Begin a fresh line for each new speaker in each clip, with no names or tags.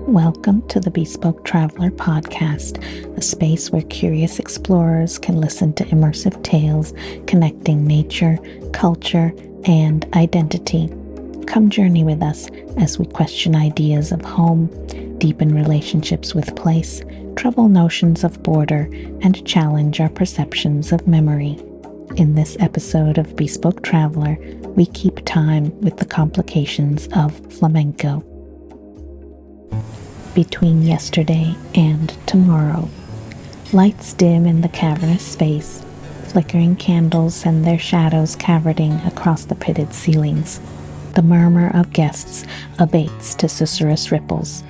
Welcome to the Bespoke Traveler podcast, a space where curious explorers can listen to immersive tales connecting nature, culture, and identity. Come journey with us as we question ideas of home, deepen relationships with place, trouble notions of border, and challenge our perceptions of memory. In this episode of Bespoke Traveler, we keep time with the complications of flamenco. Between yesterday and tomorrow. Lights dim in the cavernous space, flickering candles send their shadows cavorting across the pitted ceilings. The murmur of guests abates to susurrus ripples.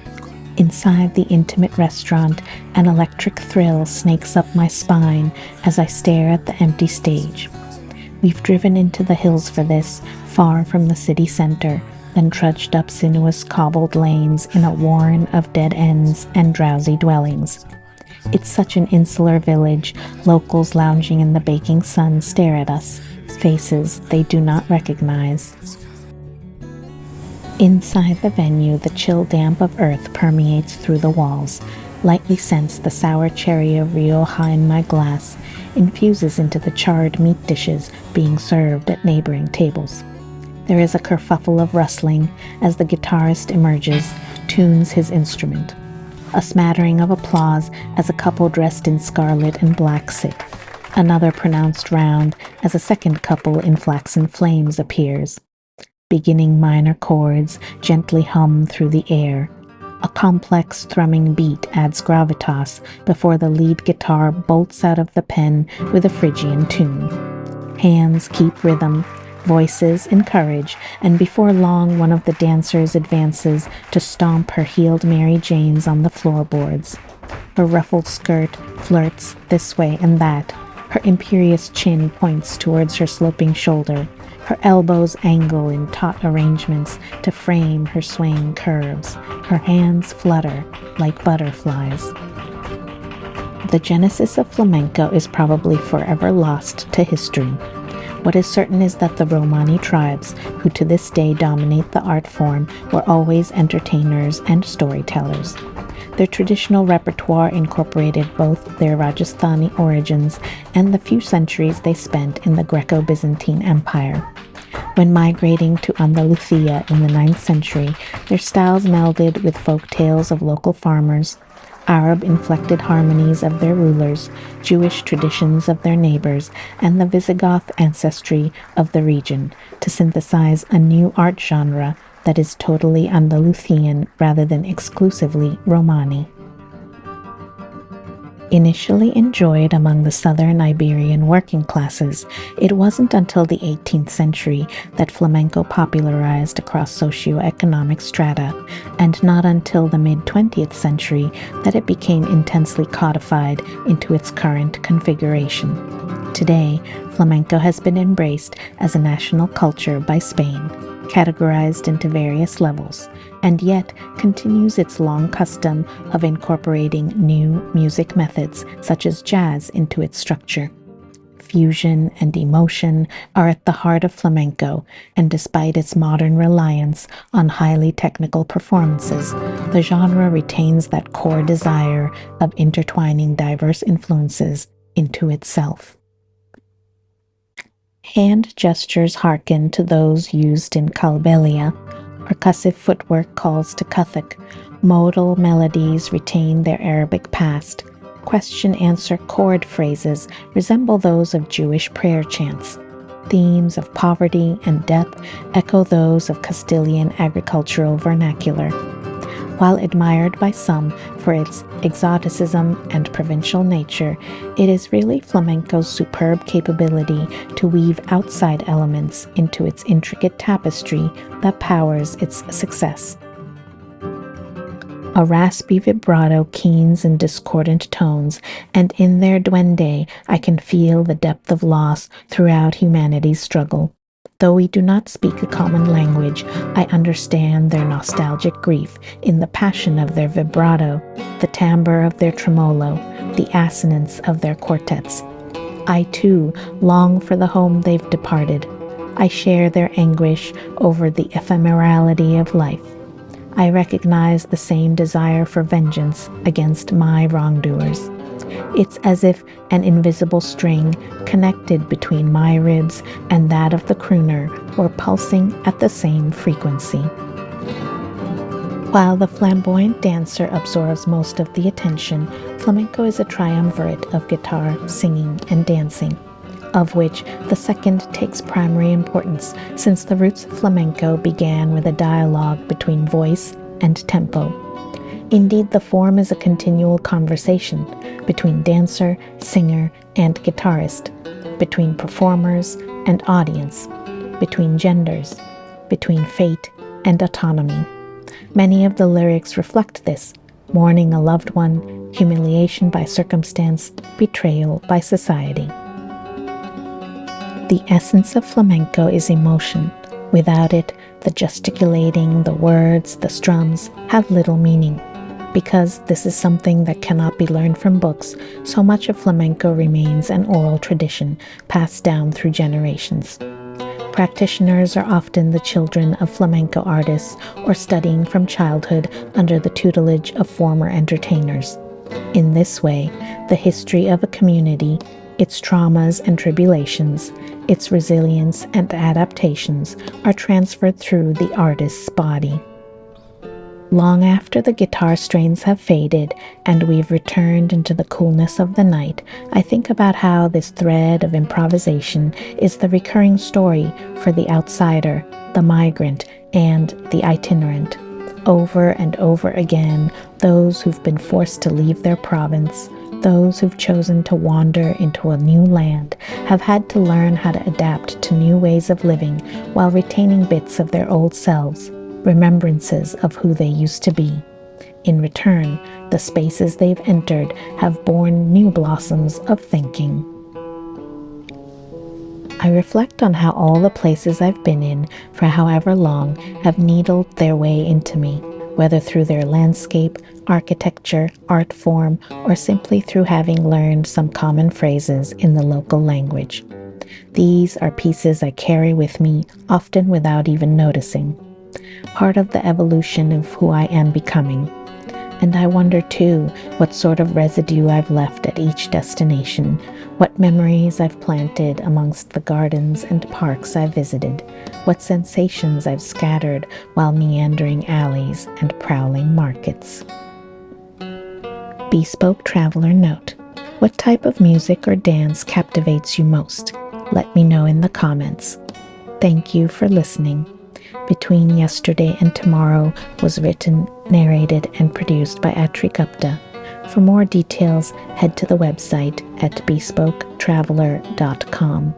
Inside the intimate restaurant, an electric thrill snakes up my spine as I stare at the empty stage. We've driven into the hills for this, far from the city center, then trudged up sinuous cobbled lanes in a warren of dead ends and drowsy dwellings. It's such an insular village. Locals lounging in the baking sun stare at us, faces they do not recognize. Inside the venue, the chill damp of earth permeates through the walls. Lightly sense the sour cherry of Rioja in my glass infuses into the charred meat dishes being served at neighboring tables. There is a kerfuffle of rustling as the guitarist emerges, tunes his instrument. A smattering of applause as a couple dressed in scarlet and black sit. Another pronounced round as a second couple in flaxen flames appears. Beginning minor chords gently hum through the air. A complex thrumming beat adds gravitas before the lead guitar bolts out of the pen with a Phrygian tune. Hands keep rhythm. Voices encourage, and before long one of the dancers advances to stomp her heeled Mary Janes on the floorboards. Her ruffled skirt flirts this way and that. Her imperious chin points towards her sloping shoulder. Her elbows angle in taut arrangements to frame her swaying curves. Her hands flutter like butterflies. The genesis of flamenco is probably forever lost to history. What is certain is that the Romani tribes, who to this day dominate the art form, were always entertainers and storytellers. Their traditional repertoire incorporated both their Rajasthani origins and the few centuries they spent in the Greco-Byzantine Empire. When migrating to Andalusia in the 9th century, their styles melded with folk tales of local farmers, Arab-inflected harmonies of their rulers, Jewish traditions of their neighbors, and the Visigoth ancestry of the region to synthesize a new art genre that is totally Andalusian rather than exclusively Romani. Initially enjoyed among the southern Iberian working classes, it wasn't until the 18th century that flamenco popularized across socioeconomic strata, and not until the mid-20th century that it became intensely codified into its current configuration. Today, flamenco has been embraced as a national culture by Spain, categorized into various levels, and yet continues its long custom of incorporating new music methods such as jazz into its structure. Fusion and emotion are at the heart of flamenco, and despite its modern reliance on highly technical performances, the genre retains that core desire of intertwining diverse influences into itself. Hand gestures hearken to those used in Kalbelia. Percussive footwork calls to Kathak. Modal melodies retain their Arabic past. Question-answer chord phrases resemble those of Jewish prayer chants. Themes of poverty and death echo those of Castilian agricultural vernacular. While admired by some for its exoticism and provincial nature, it is really flamenco's superb capability to weave outside elements into its intricate tapestry that powers its success. A raspy vibrato keens in discordant tones, and in their duende I can feel the depth of loss throughout humanity's struggle. Though we do not speak a common language, I understand their nostalgic grief in the passion of their vibrato, the timbre of their tremolo, the assonance of their quartets. I, too, long for the home they've departed. I share their anguish over the ephemerality of life. I recognize the same desire for vengeance against my wrongdoers. It's as if an invisible string connected between my ribs and that of the crooner were pulsing at the same frequency. While the flamboyant dancer absorbs most of the attention, flamenco is a triumvirate of guitar, singing, and dancing, of which the second takes primary importance since the roots of flamenco began with a dialogue between voice and tempo. Indeed, the form is a continual conversation between dancer, singer, and guitarist, between performers and audience, between genders, between fate and autonomy. Many of the lyrics reflect this: mourning a loved one, humiliation by circumstance, betrayal by society. The essence of flamenco is emotion. Without it, the gesticulating, the words, the strums have little meaning. Because this is something that cannot be learned from books, so much of flamenco remains an oral tradition passed down through generations. Practitioners are often the children of flamenco artists or studying from childhood under the tutelage of former entertainers. In this way, the history of a community, its traumas and tribulations, its resilience and adaptations are transferred through the artist's body. Long after the guitar strains have faded and we've returned into the coolness of the night, I think about how this thread of improvisation is the recurring story for the outsider, the migrant, and the itinerant. Over and over again, those who've been forced to leave their province, those who've chosen to wander into a new land, have had to learn how to adapt to new ways of living while retaining bits of their old selves, remembrances of who they used to be. In return, the spaces they've entered have borne new blossoms of thinking. I reflect on how all the places I've been in for however long have needled their way into me, whether through their landscape, architecture, art form, or simply through having learned some common phrases in the local language. These are pieces I carry with me, often without even noticing, part of the evolution of who I am becoming. And I wonder too what sort of residue I've left at each destination, what memories I've planted amongst the gardens and parks I've visited, what sensations I've scattered while meandering alleys and prowling markets. Bespoke Traveler Note: what type of music or dance captivates you most? Let me know in the comments. Thank you for listening. Between Yesterday and Tomorrow was written, narrated, and produced by Atri Gupta. For more details, head to the website at bespoketraveler.com.